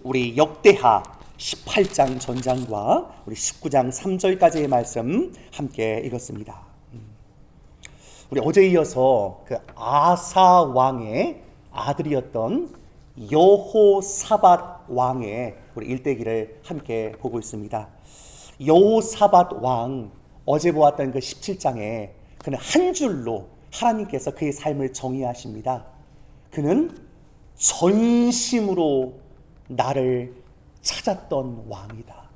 우리 역대하 18장 전장과 우리 19장 3절까지의 말씀 함께 읽었습니다. 우리 어제 이어서 그 아사 왕의 아들이었던 여호사밧 왕의 우리 일대기를 함께 보고 있습니다. 여호사밧 왕, 어제 보았던 그 17장에 그는 한 줄로 하나님께서 그의 삶을 정의하십니다. 그는 전심으로 나를 찾았던 왕이다.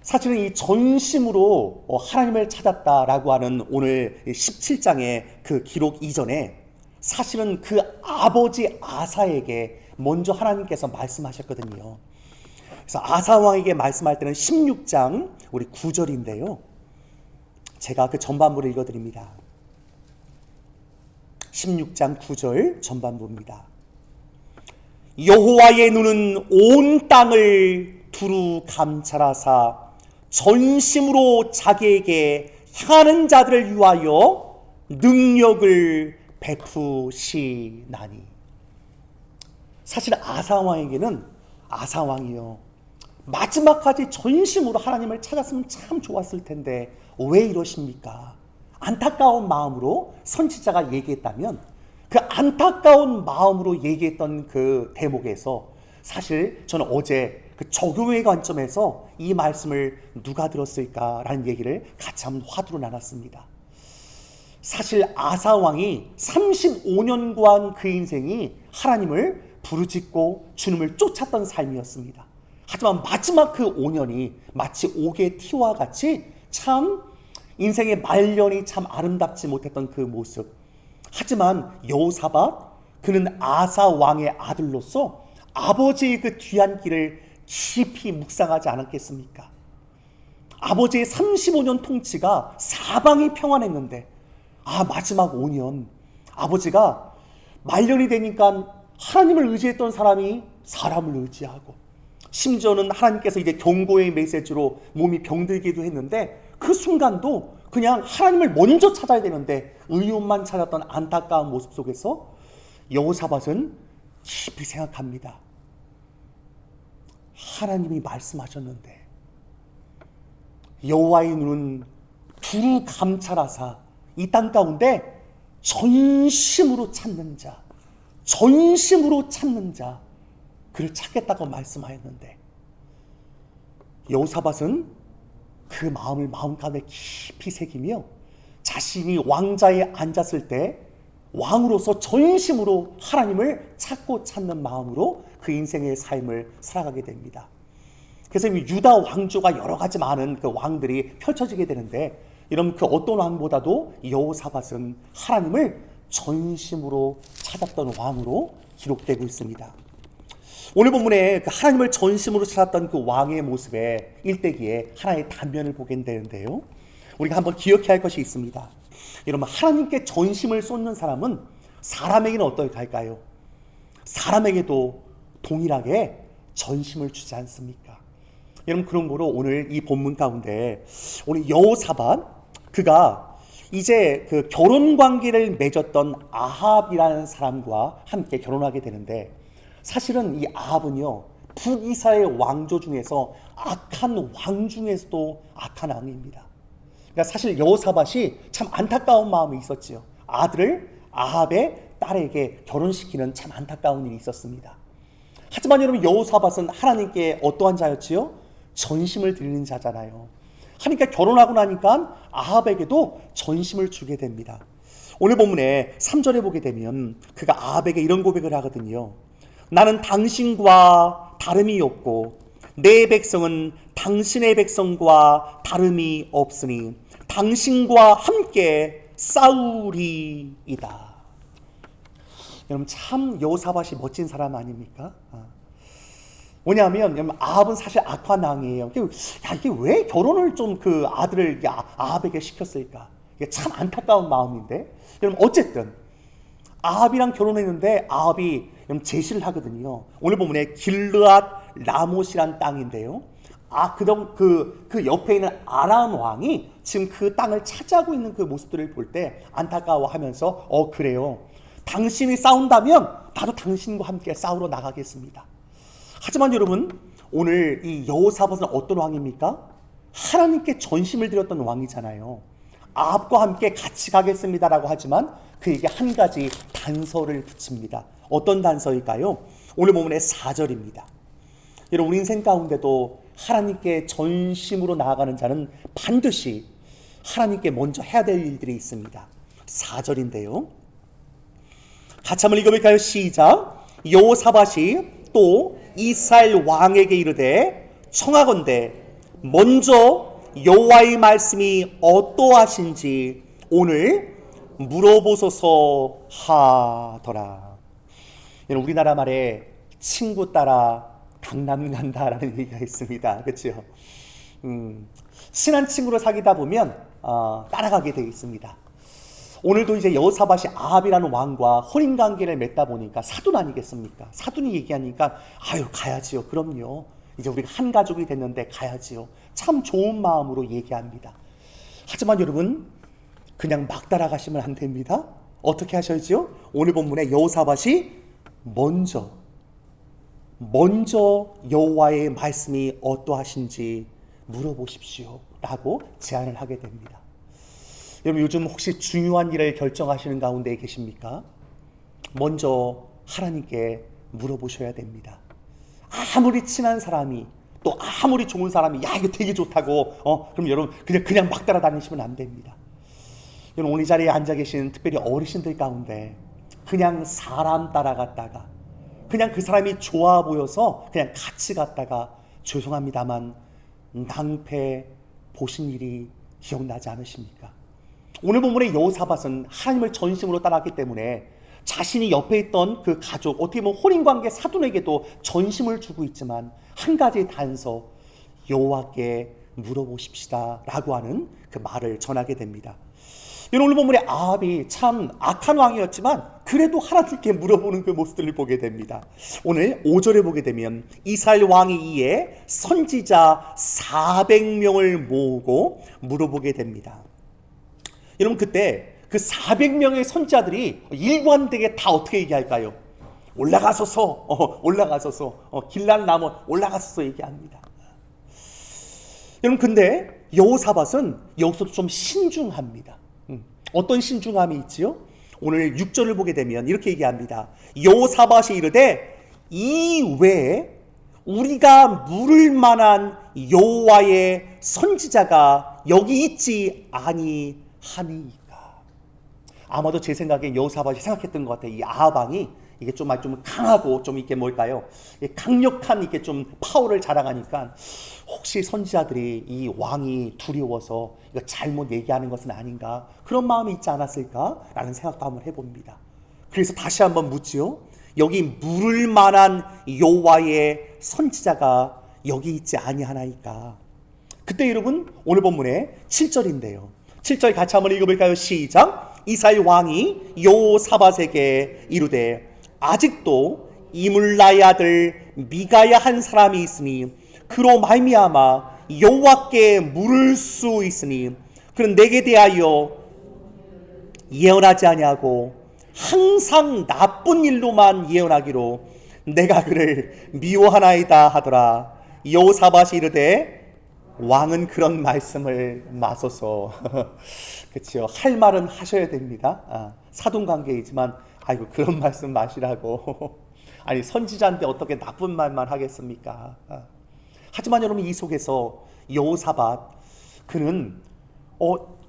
사실은 이 전심으로 하나님을 찾았다라고 하는 오늘 17장의 그 기록 이전에 사실은 그 아버지 아사에게 먼저 하나님께서 말씀하셨거든요. 그래서 아사 왕에게 말씀할 때는 16장 우리 9절인데요. 제가 그 전반부를 읽어드립니다. 16장 9절 전반부입니다. 여호와의 눈은 온 땅을 두루 감찰하사 전심으로 자기에게 향하는 자들을 위하여 능력을 베푸시나니. 사실 아사왕에게는 아사왕이요, 마지막까지 전심으로 하나님을 찾았으면 참 좋았을 텐데 왜 이러십니까? 안타까운 마음으로 선지자가 얘기했다면 그 안타까운 마음으로 얘기했던 그 대목에서 사실 저는 어제 그 적용의 관점에서 이 말씀을 누가 들었을까라는 얘기를 같이 한번 화두로 나눴습니다. 사실 아사왕이 35년간 그 인생이 하나님을 부르짖고 주님을 쫓았던 삶이었습니다. 하지만 마지막 그 5년이 마치 옥의 티와 같이 참 인생의 말년이 참 아름답지 못했던 그 모습. 하지만 여호사밧, 그는 아사 왕의 아들로서 아버지의 그 귀한 길을 깊이 묵상하지 않았겠습니까? 아버지의 35년 통치가 사방이 평안했는데 마지막 5년 아버지가 말년이 되니까 하나님을 의지했던 사람이 사람을 의지하고, 심지어는 하나님께서 이제 경고의 메시지로 몸이 병들기도 했는데 그 순간도 그냥 하나님을 먼저 찾아야 되는데 의욕만 찾았던 안타까운 모습 속에서 여호사밧은 깊이 생각합니다. 하나님이 말씀하셨는데 여호와의 눈은 두루 감찰하사 이 땅 가운데 전심으로 찾는 자, 전심으로 찾는 자, 그를 찾겠다고 말씀하였는데 여호사밧은 그 마음을 마음가운데 깊이 새기며 자신이 왕자에 앉았을 때 왕으로서 전심으로 하나님을 찾고 찾는 마음으로 그 인생의 삶을 살아가게 됩니다. 그래서 유다 왕조가 여러 가지 많은 그 왕들이 펼쳐지게 되는데, 이런 그 어떤 왕보다도 여호사밧은 하나님을 전심으로 찾았던 왕으로 기록되고 있습니다. 오늘 본문에 그 하나님을 전심으로 찾았던 그 왕의 모습에 일대기에 하나의 단면을 보게 되는데요. 우리가 한번 기억해야 할 것이 있습니다. 여러분, 하나님께 전심을 쏟는 사람은 사람에게는 어떨까요? 사람에게도 동일하게 전심을 주지 않습니까? 여러분, 그런 거로 오늘 이 본문 가운데 오늘 여호사밧, 그가 이제 그 결혼 관계를 맺었던 아합이라는 사람과 함께 결혼하게 되는데, 사실은 이 아합은요, 북이스라엘 왕조 중에서 악한 왕 중에서도 악한 왕입니다. 그러니까 사실 여호사밧이 참 안타까운 마음이 있었지요. 아들을 아합의 딸에게 결혼시키는 참 안타까운 일이 있었습니다. 하지만 여러분, 여호사밧은 하나님께 어떠한 자였지요? 전심을 드리는 자잖아요. 하나님께 결혼하고 나니까 아합에게도 전심을 주게 됩니다. 오늘 본문에 3절에 보게 되면 그가 아합에게 이런 고백을 하거든요. 나는 당신과 다름이 없고 내 백성은 당신의 백성과 다름이 없으니 당신과 함께 싸우리이다. 여러분, 참 여호사밧이 멋진 사람 아닙니까? 뭐냐면 아합은 사실 악한 왕이에요. 이게 왜 결혼을 좀 그 아들을 아합에게 시켰을까? 이게 참 안타까운 마음인데, 여러분, 어쨌든 아합이랑 결혼했는데 아합이 제시를 하거든요. 오늘 본문에 길르앗 라못이란 땅인데요. 그 옆에 있는 아람 왕이 지금 그 땅을 차지하고 있는 그 모습들을 볼 때 안타까워하면서 그래요. 당신이 싸운다면 나도 당신과 함께 싸우러 나가겠습니다. 하지만 여러분, 오늘 이 여호사밧은 어떤 왕입니까? 하나님께 전심을 드렸던 왕이잖아요. 아합과 함께 같이 가겠습니다라고 하지만 그에게 한 가지 단서를 붙입니다. 어떤 단서일까요? 오늘 본문의 4절입니다. 여러분, 우리 인생 가운데도 하나님께 전심으로 나아가는 자는 반드시 하나님께 먼저 해야 될 일들이 있습니다. 4절인데요. 같이 한번 읽어볼까요? 시작. 여호사밧이 또 이스라엘 왕에게 이르되 청하건대 먼저 여호와의 말씀이 어떠하신지 오늘 물어보소서 하더라. 우리나라 말에 친구 따라 강남 간다라는 얘기가 있습니다. 그렇죠? 친한 친구를 사귀다 보면 따라가게 되어 있습니다. 오늘도 이제 여호사밧이 아합이라는 왕과 혼인 관계를 맺다 보니까 사돈 아니겠습니까? 사돈이 얘기하니까 아유 가야지요. 그럼요. 이제 우리가 한 가족이 됐는데 가야지요. 참 좋은 마음으로 얘기합니다. 하지만 여러분, 그냥 막 따라가시면 안 됩니다. 어떻게 하셔야죠? 오늘 본문에 여호사밧이 먼저 여호와의 말씀이 어떠하신지 물어보십시오 라고 제안을 하게 됩니다. 여러분, 요즘 혹시 중요한 일을 결정하시는 가운데 계십니까? 먼저 하나님께 물어보셔야 됩니다. 아무리 친한 사람이 또 아무리 좋은 사람이 야 이거 되게 좋다고 그럼 여러분 그냥 막 따라다니시면 안 됩니다. 여러분, 오늘 이 자리에 앉아 계신 특별히 어르신들 가운데 그냥 사람 따라갔다가 그냥 그 사람이 좋아 보여서 그냥 같이 갔다가 죄송합니다만 낭패 보신 일이 기억나지 않으십니까? 오늘 본문의 여호사밧은 하나님을 전심으로 따랐기 때문에 자신이 옆에 있던 그 가족, 어떻게 보면 혼인관계 사돈에게도 전심을 주고 있지만 한 가지 단서, 여호와께 물어보십시다 라고 하는 그 말을 전하게 됩니다. 오늘 본문의 아합이 참 악한 왕이었지만 그래도 하나님께 물어보는 그 모습들을 보게 됩니다. 오늘 5절에 보게 되면 이스라엘 왕이 이에 선지자 400명을 모으고 물어보게 됩니다. 여러분, 그때 그 400명의 선지자들이 일관되게 다 어떻게 얘기할까요? 올라가소서 길랄 나무 올라가소서 얘기합니다. 여러분, 근데 여호사밧은 여기서도 좀 신중합니다. 어떤 신중함이 있지요? 오늘 6절을 보게 되면 이렇게 얘기합니다. 여호사밧이 이르되 이 외에 우리가 물을 만한 여호와의 선지자가 여기 있지 아니하니까. 아마도 제 생각에 여호사밧이 생각했던 것 같아요. 이 아합 왕이 이게 좀 강하고 좀 이게 뭘까요? 강력한 이게 좀 파워를 자랑하니까 혹시 선지자들이 이 왕이 두려워서 이거 잘못 얘기하는 것은 아닌가, 그런 마음이 있지 않았을까라는 생각도 한번 해봅니다. 그래서 다시 한번 묻지요. 여기 물을 만한 여호와의 선지자가 여기 있지 아니하나이까. 그때 여러분, 오늘 본문에 7절인데요. 7절 같이 한번 읽어볼까요? 시작. 이스라엘 왕이 여호사밧에게 이르되 아직도 이물라의 아들 미가야 한 사람이 있으니 그로 말미암아 여호와께 물을 수 있으니 그는 내게 대하여 예언하지 아니하고 항상 나쁜 일로만 예언하기로 내가 그를 미워하나이다 하더라. 여호사밧이 이르되 왕은 그런 말씀을 마소서. 그렇죠. 할 말은 하셔야 됩니다. 사돈 관계이지만 아이고 그런 말씀 마시라고. 아니 선지자인데 어떻게 나쁜 말만 하겠습니까? 하지만 여러분, 이 속에서 여호사밧 그는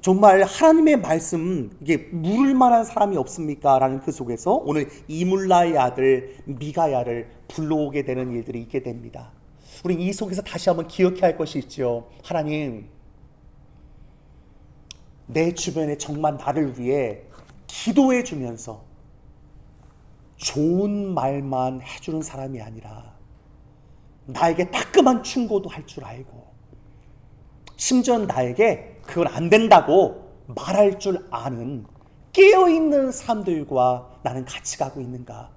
정말 하나님의 말씀 이게 물을 만한 사람이 없습니까? 라는 그 속에서 오늘 이물라의 아들 미가야를 불러오게 되는 일들이 있게 됩니다. 우리 이 속에서 다시 한번 기억해야 할 것이 있죠. 하나님, 내 주변에 정말 나를 위해 기도해 주면서 좋은 말만 해주는 사람이 아니라 나에게 따끔한 충고도 할 줄 알고 심지어 나에게 그건 안 된다고 말할 줄 아는 깨어있는 사람들과 나는 같이 가고 있는가.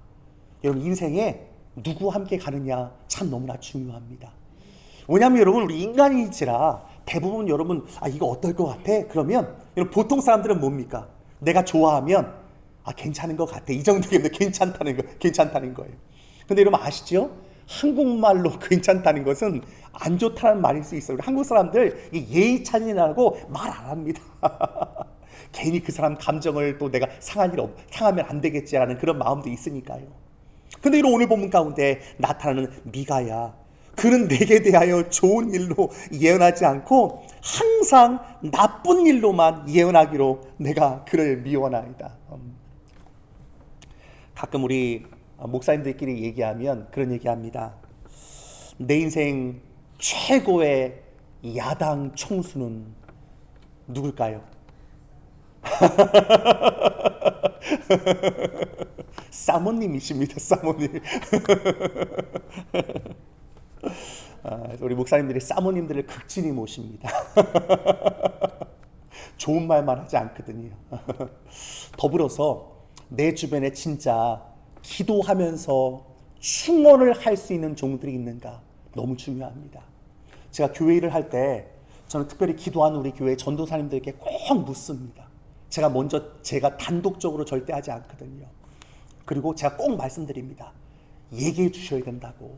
여러분, 인생에 누구와 함께 가느냐 참 너무나 중요합니다. 왜냐하면 여러분, 우리 인간이지라 대부분 여러분 이거 어떨 것 같아? 그러면 여러분, 보통 사람들은 뭡니까? 내가 좋아하면 괜찮은 것 같아. 이 정도면 괜찮다는 거예요. 근데 여러분 아시죠? 한국말로 괜찮다는 것은 안 좋다는 말일 수 있어요. 우리 한국 사람들 예의 차리라고 말 안 합니다. 괜히 그 사람 감정을 또 내가 상하면 안 되겠지라는 그런 마음도 있으니까요. 근데 이런 오늘 본문 가운데 나타나는 미가야, 그는 내게 대하여 좋은 일로 예언하지 않고 항상 나쁜 일로만 예언하기로 내가 그를 미워하나이다. 가끔 우리 목사님들끼리 얘기하면 그런 얘기합니다. 내 인생 최고의 야당 총수는 누굴까요? 사모님이십니다. 사모님. 우리 목사님들이 사모님들을 극진히 모십니다. 좋은 말만 하지 않거든요. 더불어서 내 주변에 진짜 기도하면서 충원을 할 수 있는 종들이 있는가 너무 중요합니다. 제가 교회 일을 할 때 저는 특별히 기도하는 우리 교회 전도사님들에게 꼭 묻습니다. 제가 단독적으로 절대 하지 않거든요. 그리고 제가 꼭 말씀드립니다. 얘기해 주셔야 된다고.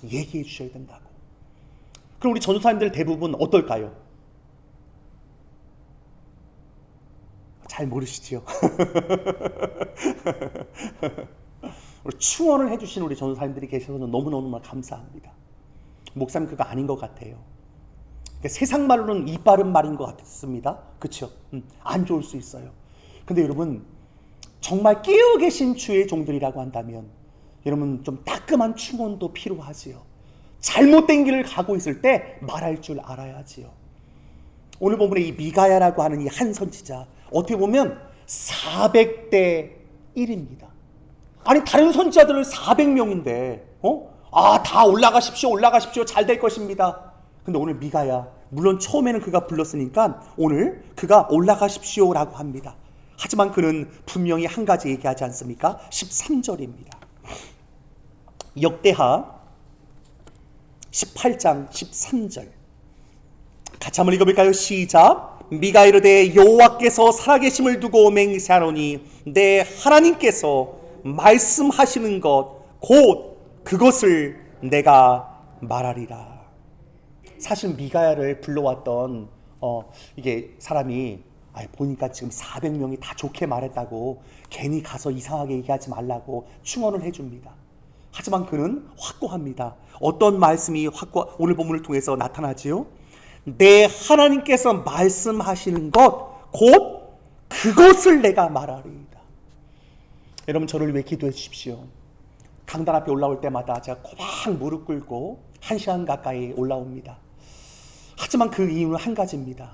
얘기해 주셔야 된다고. 그럼 우리 전도사님들 대부분 어떨까요? 잘 모르시죠? 우리 충원을 해주신 우리 전도사님들이 계셔서 너무너무 감사합니다. 목사님 그거 아닌 것 같아요. 그러니까 세상 말로는 이 바른 말인 것 같습니다. 그렇죠? 안 좋을 수 있어요. 근데 여러분 정말 깨어 계신 주의 종들이라고 한다면 여러분 좀 따끔한 충원도 필요하지요. 잘못된 길을 가고 있을 때 말할 줄 알아야지요. 오늘 본문에 이 미가야라고 하는 이 한 선지자 어떻게 보면 400대 1입니다. 아니 다른 선지자들은 400명인데 다 올라가십시오 잘 될 것입니다. 근데 오늘 미가야, 물론 처음에는 그가 불렀으니까 오늘 그가 올라가십시오라고 합니다. 하지만 그는 분명히 한 가지 얘기하지 않습니까? 13절입니다. 역대하 18장 13절 같이 한번 읽어볼까요? 시작. 미가 이르되 여호와께서 살아계심을 두고 맹세하노니 내 하나님께서 말씀하시는 것 곧 그것을 내가 말하리라. 사실 미가야를 불러왔던 이게 사람이 보니까 지금 400명이 다 좋게 말했다고 괜히 가서 이상하게 얘기하지 말라고 충원을 해줍니다. 하지만 그는 확고합니다. 어떤 말씀이 오늘 본문을 통해서 나타나지요? 내 하나님께서 말씀하시는 것 곧 그것을 내가 말하리이다. 여러분 저를 위해 기도해 주십시오. 강단 앞에 올라올 때마다 제가 고막 무릎 꿇고 1시간 가까이 올라옵니다. 하지만 그 이유는 한 가지입니다.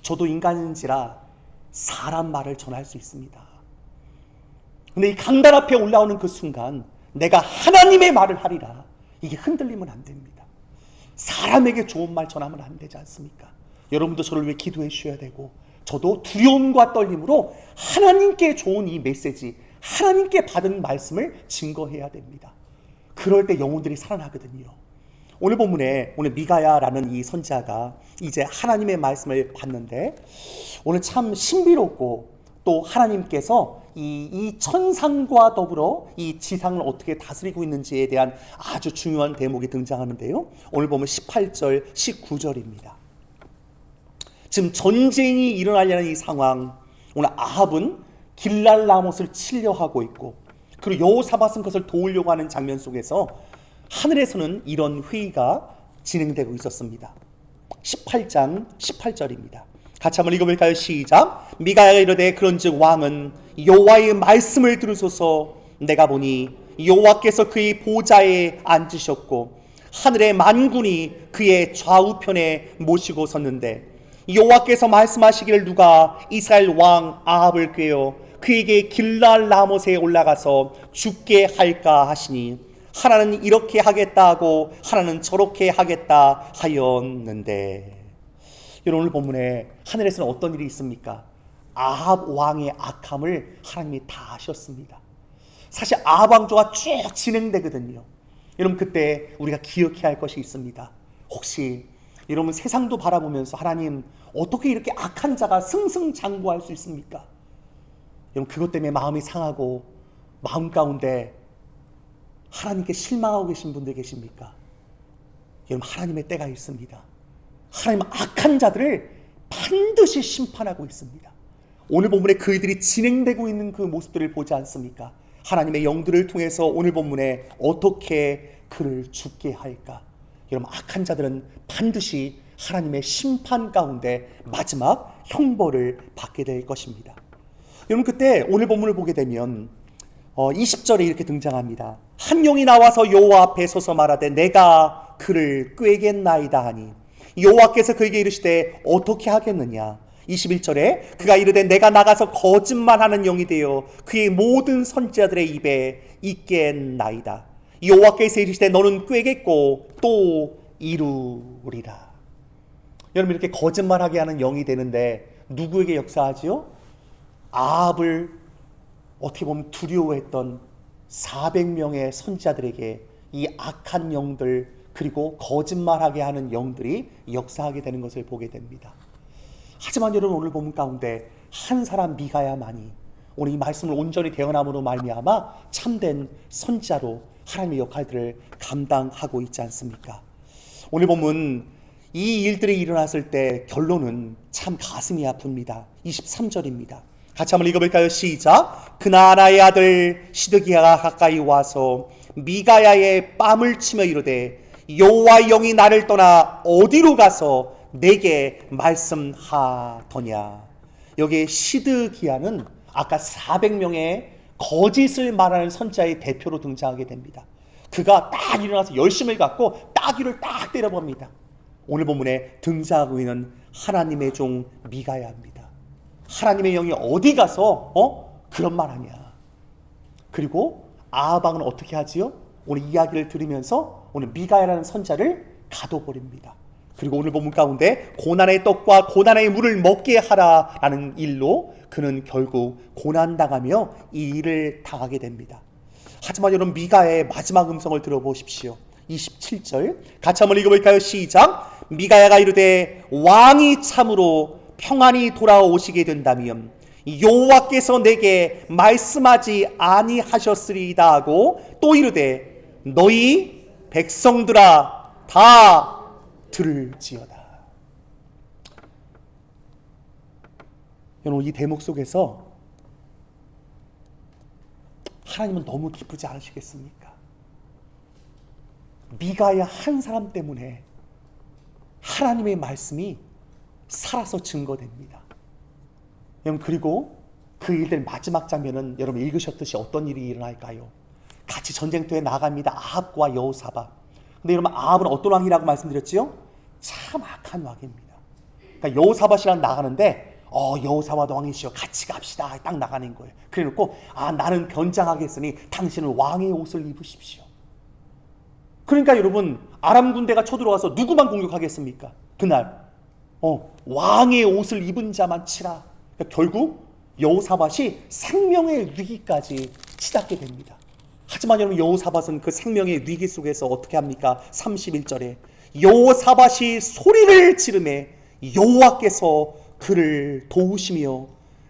저도 인간인지라 사람 말을 전할 수 있습니다. 근데 이 강단 앞에 올라오는 그 순간 내가 하나님의 말을 하리라. 이게 흔들리면 안 됩니다. 사람에게 좋은 말 전하면 안 되지 않습니까? 여러분도 저를 위해 기도해 주셔야 되고 저도 두려움과 떨림으로 하나님께 좋은 이 메시지, 하나님께 받은 말씀을 증거해야 됩니다. 그럴 때 영혼들이 살아나거든요. 오늘 본문에 오늘 미가야라는 이 선지자가 이제 하나님의 말씀을 받는데 오늘 참 신비롭고 또 하나님께서 이 천상과 더불어 이 지상을 어떻게 다스리고 있는지에 대한 아주 중요한 대목이 등장하는데요. 오늘 보면 18절, 19절입니다. 지금 전쟁이 일어나려는 이 상황, 오늘 아합은 길랄 라못을 치려 하고 있고 그리고 여호사밧은 그것을 도우려고 하는 장면 속에서 하늘에서는 이런 회의가 진행되고 있었습니다. 18장 18절입니다. 같이 한번 읽어볼까요? 시작. 미가야가 이르되 그런즉 왕은 여호와의 말씀을 들으소서. 내가 보니 여호와께서 그의 보좌에 앉으셨고 하늘의 만군이 그의 좌우편에 모시고 섰는데 여호와께서 말씀하시기를 누가 이스라엘 왕 아합을 꾀어 그에게 길랄 라못에 올라가서 죽게 할까 하시니 하나는 이렇게 하겠다 하고 하나는 저렇게 하겠다 하였는데. 여러분 오늘 본문에 하늘에서는 어떤 일이 있습니까? 아합 왕의 악함을 하나님이 다 아셨습니다. 사실 아합 왕조가 쭉 진행되거든요. 여러분 그때 우리가 기억해야 할 것이 있습니다. 혹시 여러분 세상도 바라보면서 하나님 어떻게 이렇게 악한 자가 승승장구할 수 있습니까? 여러분 그것 때문에 마음이 상하고 마음 가운데 하나님께 실망하고 계신 분들 계십니까? 여러분, 하나님의 때가 있습니다. 하나님은 악한 자들을 반드시 심판하고 있습니다. 오늘 본문에 그들이 진행되고 있는 그 모습들을 보지 않습니까? 하나님의 영들을 통해서 오늘 본문에 어떻게 그를 죽게 할까? 여러분, 악한 자들은 반드시 하나님의 심판 가운데 마지막 형벌을 받게 될 것입니다. 여러분, 그때 오늘 본문을 보게 되면 20절에 이렇게 등장합니다. 한 영이 나와서 여호와 앞에 서서 말하되 내가 그를 꾀겠나이다 하니 여호와께서 그에게 이르시되 어떻게 하겠느냐. 21절에 그가 이르되 내가 나가서 거짓말하는 영이 되어 그의 모든 선지자들의 입에 있겠나이다. 여호와께서 이르시되 너는 꾀겠고 또 이루리라. 여러분, 이렇게 거짓말하게 하는 영이 되는데 누구에게 역사하지요? 아합을 어떻게 보면 두려워했던 400명의 선지자들에게 이 악한 영들, 그리고 거짓말하게 하는 영들이 역사하게 되는 것을 보게 됩니다. 하지만 여러분, 오늘 본문 가운데 한 사람 미가야만이 오늘 이 말씀을 온전히 대언함으로 말미암아 참된 선지자로 하나님의 역할들을 감당하고 있지 않습니까? 오늘 본문 이 일들이 일어났을 때 결론은 참 가슴이 아픕니다. 23절입니다. 같이 한번 읽어볼까요? 시작. 그나아나의 아들 시드기야가 가까이 와서 미가야의 뺨을 치며 이르되 여호와의 영이 나를 떠나 어디로 가서 내게 말씀하더냐. 여기에 시드기야는 아까 400명의 거짓을 말하는 선지자의 대표로 등장하게 됩니다. 그가 딱 일어나서 열심을 갖고 따귀를 딱 때려봅니다. 오늘 본문에 등장하고 있는 하나님의 종 미가야입니다. 하나님의 영이 어디 가서 그런 말 하냐. 그리고 아합왕은 어떻게 하지요? 오늘 이야기를 들으면서 오늘 미가야라는 선자를 가둬버립니다. 그리고 오늘 본문 가운데 고난의 떡과 고난의 물을 먹게 하라라는 일로 그는 결국 고난당하며 이 일을 당하게 됩니다. 하지만 여러분, 미가야의 마지막 음성을 들어보십시오. 27절 같이 한번 읽어볼까요? 시작. 미가야가 이르되 왕이 참으로 평안히 돌아오시게 된다면 여호와께서 내게 말씀하지 아니하셨으리이다 하고 또 이르되 너희 백성들아 다 들을지어다. 여러분, 이 대목 속에서 하나님은 너무 기쁘지 않으시겠습니까? 미가야 한 사람 때문에 하나님의 말씀이 살아서 증거됩니다. 여러분, 그리고 그 일들 마지막 장면은 여러분 읽으셨듯이 어떤 일이 일어날까요? 같이 전쟁터에 나갑니다. 아합과 여호사밧. 근데 여러분, 아합은 어떤 왕이라고 말씀드렸지요? 참 악한 왕입니다. 그러니까 여호사밧이랑 나가는데 여호사밧 왕이시여 같이 갑시다. 딱 나가는 거예요. 그래놓고 나는 변장하겠으니 당신은 왕의 옷을 입으십시오. 그러니까 여러분, 아람 군대가 쳐들어와서 누구만 공격하겠습니까? 그날 왕의 옷을 입은 자만 치라. 그러니까 결국 여호사밧이 생명의 위기까지 치닫게 됩니다. 하지만 여러분, 여호사밧은 그 생명의 위기 속에서 어떻게 합니까? 31절에 여호사밧이 소리를 지르매 여호와께서 그를 도우시며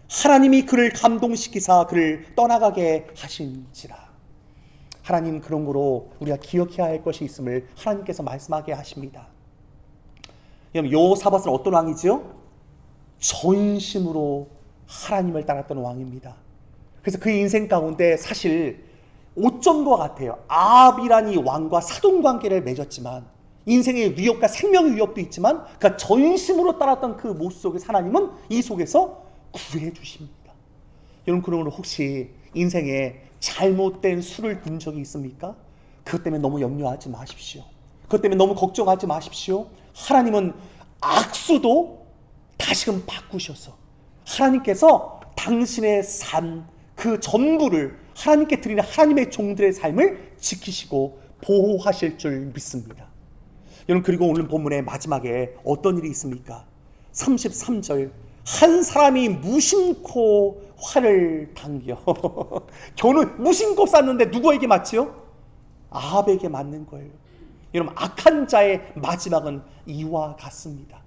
하나님이 그를 감동시키사 그를 떠나가게 하신지라. 하나님, 그런 거로 우리가 기억해야 할 것이 있음을 하나님께서 말씀하게 하십니다. 여러분, 여호사밧은 어떤 왕이지요? 전심으로 하나님을 따랐던 왕입니다. 그래서 그 인생 가운데 사실 오점과 같아요. 아합이라는 이 왕과 사돈관계를 맺었지만 인생의 위협과 생명의 위협도 있지만 그가 전심으로 따랐던 그 모습 속에서 하나님은 이 속에서 구해 주십니다. 여러분, 그러므로 혹시 인생에 잘못된 수를 둔 적이 있습니까? 그것 때문에 너무 염려하지 마십시오. 그것 때문에 너무 걱정하지 마십시오. 하나님은 악수도 다시금 바꾸셔서 하나님께서 당신의 삶 그 전부를 하나님께 드리는 하나님의 종들의 삶을 지키시고 보호하실 줄 믿습니다. 여러분, 그리고 오늘 본문의 마지막에 어떤 일이 있습니까? 33절 한 사람이 무심코 활을 당겨 겨는 무심코 쐈는데 누구에게 맞지요? 아합에게 맞는 거예요. 여러분, 악한 자의 마지막은 이와 같습니다.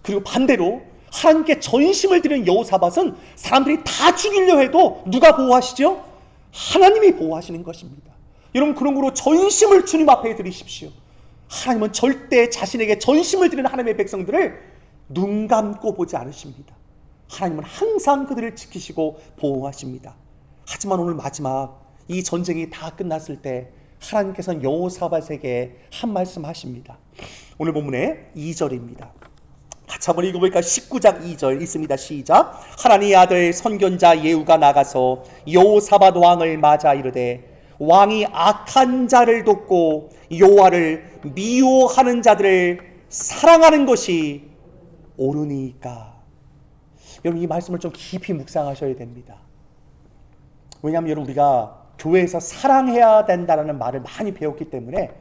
그리고 반대로 하나님께 전심을 드리는 여호사밧은 사람들이 다 죽이려 해도 누가 보호하시죠? 하나님이 보호하시는 것입니다. 여러분 그런 거로 전심을 주님 앞에 드리십시오. 하나님은 절대 자신에게 전심을 드리는 하나님의 백성들을 눈 감고 보지 않으십니다. 하나님은 항상 그들을 지키시고 보호하십니다. 하지만 오늘 마지막 이 전쟁이 다 끝났을 때 하나님께서는 여호사밧에게 한 말씀 하십니다. 오늘 본문의 2절입니다. 같이 한번 읽어볼까요? 19장 2절 있습니다. 시작. 하나님의 아들 선견자 예후가 나가서 여호사밧 왕을 맞아 이르되 왕이 악한 자를 돕고 여호와를 미워하는 자들을 사랑하는 것이 옳으니까. 여러분 이 말씀을 좀 깊이 묵상하셔야 됩니다. 왜냐하면 여러분 우리가 교회에서 사랑해야 된다는 말을 많이 배웠기 때문에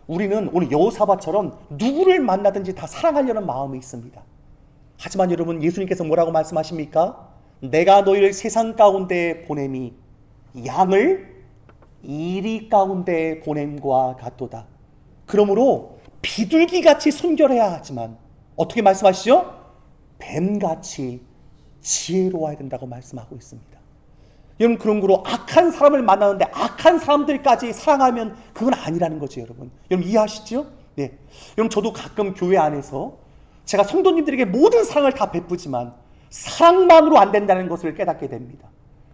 우리는 오늘 여호사밧처럼 누구를 만나든지 다 사랑하려는 마음이 있습니다. 하지만 여러분 예수님께서 뭐라고 말씀하십니까? 내가 너희를 세상 가운데 보냄이 양을 이리 가운데 보냄과 같도다. 그러므로 비둘기같이 순결해야 하지만 어떻게 말씀하시죠? 뱀같이 지혜로워야 된다고 말씀하고 있습니다. 여러분 그런 거로 악한 사람을 만나는데 악한 사람들까지 사랑하면 그건 아니라는 거죠. 여러분 이해하시죠? 네. 여러분 저도 가끔 교회 안에서 제가 성도님들에게 모든 사랑을 다 베푸지만 사랑만으로 안 된다는 것을 깨닫게 됩니다.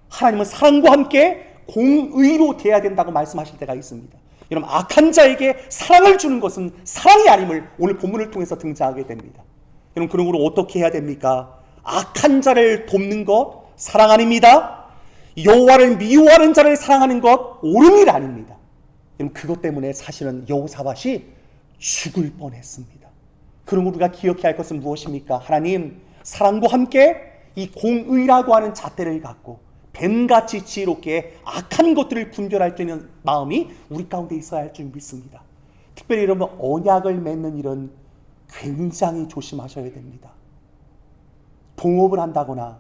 하나님은 사랑과 함께 공의로 돼야 된다고 말씀하실 때가 있습니다. 여러분 악한 자에게 사랑을 주는 것은 사랑이 아님을 오늘 본문을 통해서 등장하게 됩니다. 여러분 그런 거로 어떻게 해야 됩니까? 악한 자를 돕는 것 사랑 아닙니다. 여호와를 미워하는 자를 사랑하는 것 옳은 일 아닙니다. 여러분 그것 때문에 사실은 여호사밧이 죽을 뻔했습니다. 그럼 우리가 기억해야 할 것은 무엇입니까? 하나님 사랑과 함께 이 공의라고 하는 잣대를 갖고 뱀같이 지혜롭게 악한 것들을 분별할 수 있는 마음이 우리 가운데 있어야 할 줄 믿습니다. 특별히 여러분 언약을 맺는 일은 굉장히 조심하셔야 됩니다. 동업을 한다거나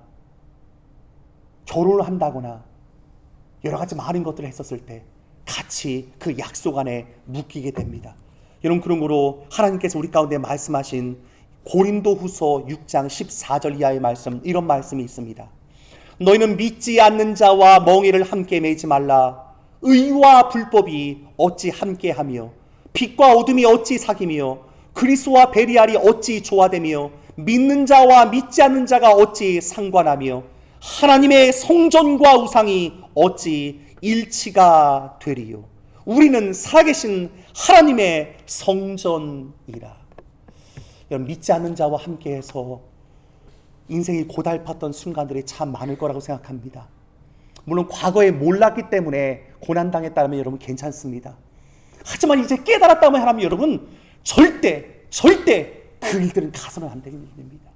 결혼을 한다거나 여러 가지 많은 것들을 했었을 때 같이 그 약속 안에 묶이게 됩니다. 여러분 그런 거로 하나님께서 우리 가운데 말씀하신 고린도후서 6장 14절 이하의 말씀, 이런 말씀이 있습니다. 너희는 믿지 않는 자와 멍에를 함께 매지 말라. 의와 불법이 어찌 함께하며 빛과 어둠이 어찌 사귀며 그리스도와 베리알이 어찌 조화되며 믿는 자와 믿지 않는 자가 어찌 상관하며 하나님의 성전과 우상이 어찌 일치가 되리요. 우리는 살아계신 하나님의 성전이라. 여러분 믿지 않는 자와 함께해서 인생이 고달팠던 순간들이 참 많을 거라고 생각합니다. 물론 과거에 몰랐기 때문에 고난당했다면 여러분 괜찮습니다. 하지만 이제 깨달았다면 하나님 여러분 절대 그 일들은 가서는 안 되는 일입니다.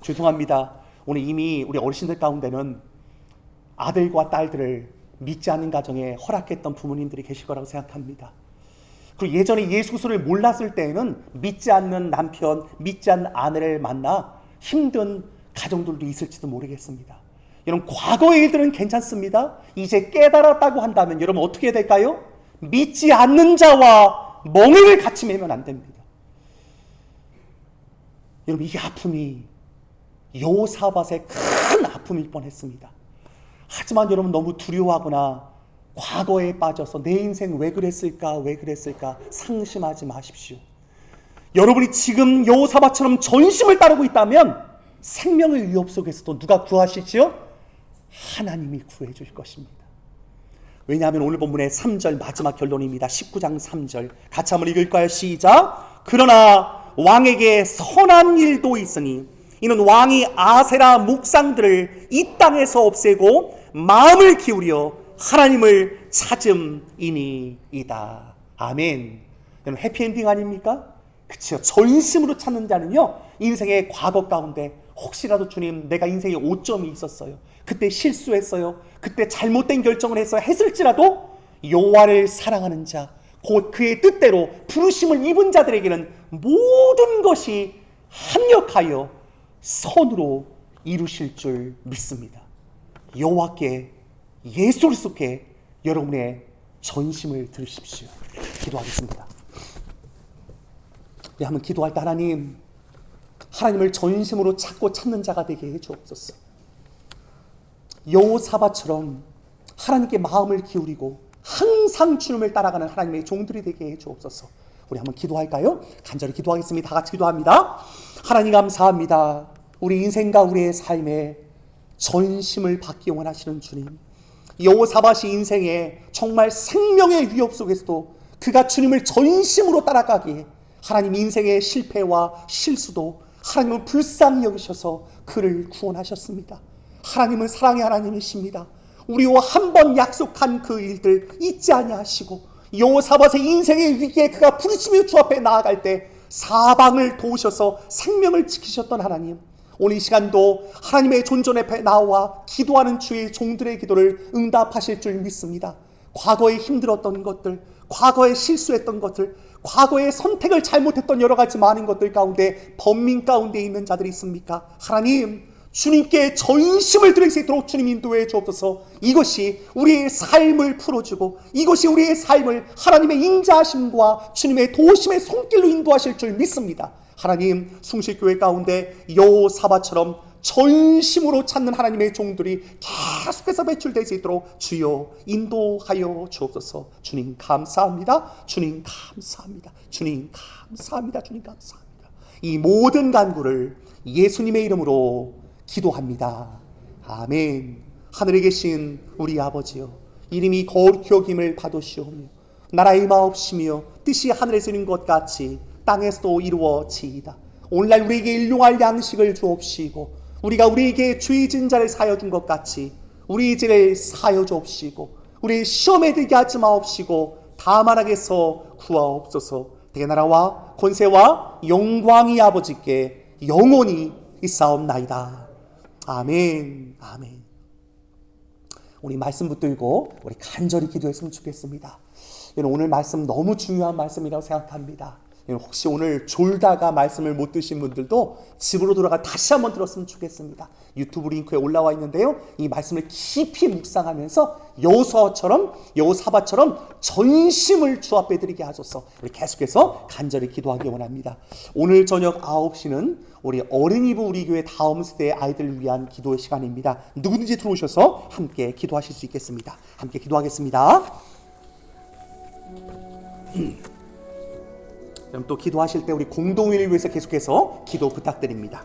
죄송합니다. 오늘 이미 우리 어르신들 가운데는 아들과 딸들을 믿지 않는 가정에 허락했던 부모님들이 계실 거라고 생각합니다. 그리고 예전에 예수 그리스도를 몰랐을 때에는 믿지 않는 남편, 믿지 않는 아내를 만나 힘든 가정들도 있을지도 모르겠습니다. 여러분 과거의 일들은 괜찮습니다. 이제 깨달았다고 한다면 여러분 어떻게 해야 될까요? 믿지 않는 자와 멍에를 같이 매면 안 됩니다. 여러분 이 아픔이 여호사밧의 큰 아픔일 뻔했습니다. 하지만 여러분 너무 두려워하거나 과거에 빠져서 내 인생 왜 그랬을까 상심하지 마십시오. 여러분이 지금 여호사밧처럼 전심을 따르고 있다면 생명의 위협 속에서도 누가 구하시지요? 하나님이 구해 주실 것입니다. 왜냐하면 오늘 본문의 3절 마지막 결론입니다. 19장 3절 같이 한번 읽을까요? 시작. 그러나 왕에게 선한 일도 있으니 이는 왕이 아세라 묵상들을 이 땅에서 없애고 마음을 기울여 하나님을 찾음이니이다. 아멘. 여러분 해피엔딩 아닙니까? 그렇죠. 전심으로 찾는 자는요 인생의 과거 가운데 혹시라도 주님 내가 인생에 오점이 있었어요. 그때 실수했어요. 그때 잘못된 결정을 했을지라도 여호와를 사랑하는 자, 곧 그의 뜻대로 부르심을 입은 자들에게는 모든 것이 합력하여 선으로 이루실 줄 믿습니다. 여호와께 예수 그리스도께 여러분의 전심을 들으십시오. 기도하겠습니다. 우리 한번 기도할 때 하나님을 전심으로 찾고 찾는 자가 되게 해주옵소서. 여호사밧처럼 하나님께 마음을 기울이고 항상 주님을 따라가는 하나님의 종들이 되게 해 주옵소서. 우리 한번 기도할까요? 간절히 기도하겠습니다. 다 같이 기도합니다. 하나님 감사합니다. 우리 인생과 우리의 삶에 전심을 받기 원하시는 주님, 여호사밧이 인생의 정말 생명의 위협 속에서도 그가 주님을 전심으로 따라가기에 하나님 인생의 실패와 실수도 하나님은 불쌍히 여기셔서 그를 구원하셨습니다. 하나님은 사랑의 하나님이십니다. 우리와 한 번 약속한 그 일들 잊지 아니하시고 여호사밧의 인생의 위기에 그가 부르짖으며 주 앞에 나아갈 때 사방을 도우셔서 생명을 지키셨던 하나님, 오늘 이 시간도 하나님의 존전 앞에 나와 기도하는 주의 종들의 기도를 응답하실 줄 믿습니다. 과거에 힘들었던 것들, 과거에 실수했던 것들, 과거에 선택을 잘못했던 여러 가지 많은 것들 가운데 번민 가운데 있는 자들이 있습니까? 하나님, 주님께 전심을 드릴 수 있도록 주님 인도해 주옵소서. 이것이 우리의 삶을 풀어주고 이것이 우리의 삶을 하나님의 인자하심과 주님의 도우심의 손길로 인도하실 줄 믿습니다. 하나님, 숭실교회 가운데 여호사밧처럼 전심으로 찾는 하나님의 종들이 계속해서 배출될 수 있도록 주여 인도하여 주옵소서. 주님 감사합니다. 주님 감사합니다. 주님 감사합니다. 주님 감사합니다. 이 모든 간구를 예수님의 이름으로 기도합니다. 아멘. 하늘에 계신 우리 아버지여, 이름이 거룩히 여김을 받으시오며 나라의 마옵시며 뜻이 하늘에서 이룬 것 같이 땅에서도 이루어지이다. 오늘날 우리에게 일용할 양식을 주옵시고 우리가 우리에게 죄 지은 자를 사하여 준 것 같이 우리 죄를 사하여 주옵시고 우리 시험에 들게 하지 마옵시고 다만 악에서 구하옵소서. 대개 나라와 권세와 영광이 아버지께 영원히 있사옵나이다. 아멘. 아멘. 우리 말씀 붙들고 우리 간절히 기도했으면 좋겠습니다. 오늘 말씀 너무 중요한 말씀이라고 생각합니다. 혹시 오늘 졸다가 말씀을 못 드신 분들도 집으로 돌아가 다시 한번 들었으면 좋겠습니다. 유튜브 링크에 올라와 있는데요, 이 말씀을 깊이 묵상하면서 여호사밧처럼 전심을 주 앞에 드리게 하소서. 우리 계속해서 간절히 기도하기 원합니다. 오늘 저녁 9시는 우리 어린이부 우리 교회 다음 세대의 아이들을 위한 기도의 시간입니다. 누구든지 들어오셔서 함께 기도하실 수 있겠습니다. 함께 기도하겠습니다. 그럼 또 기도하실 때 우리 공동회를 위해서 계속해서 기도 부탁드립니다.